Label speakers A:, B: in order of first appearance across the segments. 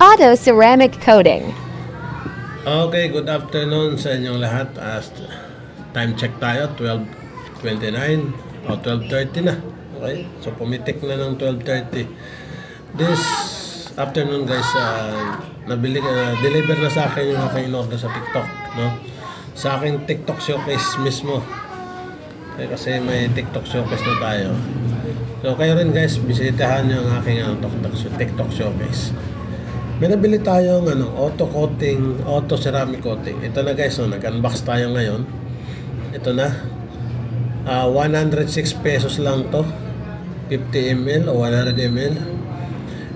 A: Auto Ceramic Coating.
B: Okay, good afternoon sa inyong lahat. Time check tayo, 12:29 o 12:30 na. Okay, so pumitik na ng 12:30. This afternoon guys, deliver na sa akin yung aking order sa TikTok, no? Sa aking TikTok showcase mismo. Okay, kasi may TikTok showcase na tayo. So kayo rin guys, bisitahan nyo ang aking TikTok showcase. May nabili tayong auto coating, auto ceramic coating. Ito na guys, nag-unbox tayo ngayon. Ito na. 106 pesos lang to. 50 ml o 100 ml.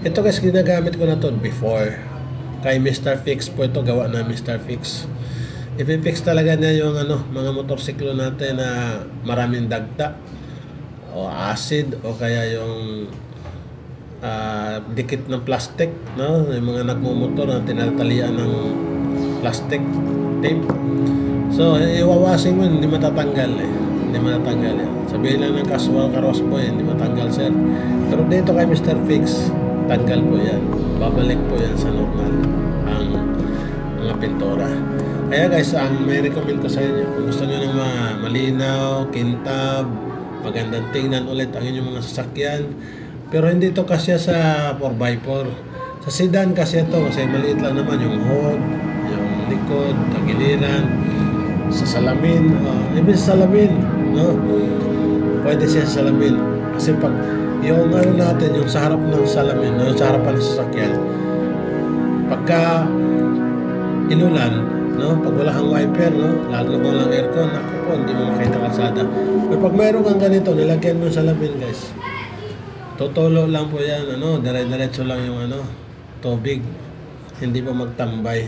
B: Ito guys, ginagamit ko na to before. Kay Mr. Fix po ito, gawa na Mr. Fix. I-fix talaga niya yung mga motorsiklo natin na maraming dagta o acid o kaya yung dikit ng plastic, no? Yung mga nagmumotor na tinatalian ng plastic tape. So, iwawasing mo, hindi matatanggal eh. Hindi matatanggal yan. Sabihin lang ng casual carwash boy, hindi matanggal sir. Pero dito kay Mr. Fix, tanggal po yan. Babalik po yan sa normal ang mga pintura. Kaya guys, ang may recommend ko sa inyo, kung gusto nyo ng mga malinaw, kintab, magandang tingnan ulit ang inyong mga sasakyan, pero hindi ito kasya sa 4x4. Sa sedan kasya ito kasi maliit lang naman yung hood, yung likod, tagiliran, sa salamin, even sa salamin, no? Pwede siya sa salamin. Kasi pag yung natin, yung sa harap ng salamin, no? Sa harapan ng sasakyan, pagka inulan, no? Pag wala kang wiper, no? Lalo na walang aircon, ako po, hindi mo makita kalsada. Pero pag mayroon kang ganito, nilagyan mo sa salamin guys, tutulo lang po yan, dire-diretso lang yung tubig. Hindi pa magtambay.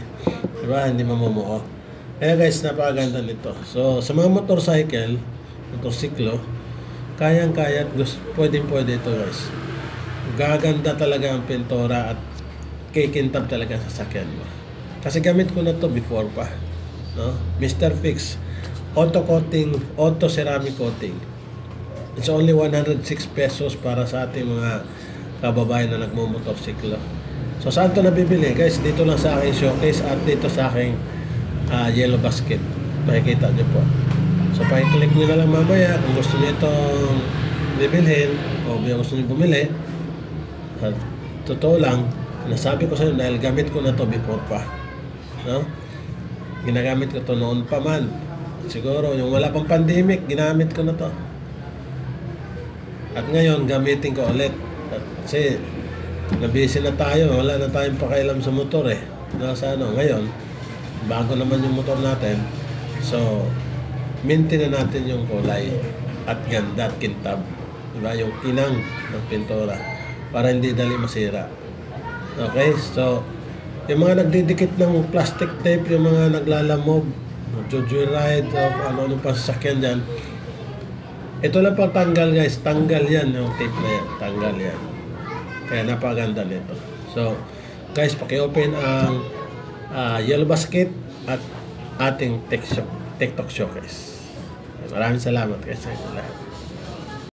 B: Diba? Hindi mamumuo. Kaya guys, napakaganda nito. So, sa mga motorsiklo, kayang-kaya, pwedeng-pwede ito guys. Gaganda talaga ang pintura at kikintab talaga sa sasakyan mo. Kasi gamit ko na to before pa. No? Mr. Fix, auto coating, auto ceramic coating. It's only 106 pesos para sa ating mga kababayan na nagmumotorsiklo. So saan ito nabibili? Guys, dito lang sa aking showcase at dito sa aking yellow basket. Makikita nyo po. So pakiclick nyo na lang mamaya kung gusto nyo itong bibilhin o gusto nyo bumili. At totoo lang, nasabi ko sa inyo dahil gamit ko na to before pa. No? Ginagamit ko to noon pa man. Siguro yung wala pang pandemic, ginamit ko na to. At ngayon, gamitin ko ulit. Kasi, nabisi na tayo. Wala na tayong pakialam sa motor eh. Ngayon, bago naman yung motor natin. So, maintain na natin yung kulay at ganda at kintab. Diba? Yung kinang ng pintura. Para hindi dali masira. Okay? So, yung mga nagdidikit ng plastic tape, yung mga naglalamog, joyride, ano-ano pa sasakyan dyan, ito lang pang tanggal guys, tanggal yan yung tape na yan, tanggal yan. Kaya napaganda nito. So guys, paki-open ang yellow basket at ating TikTok showcase. Maraming salamat guys sa inyo lahat.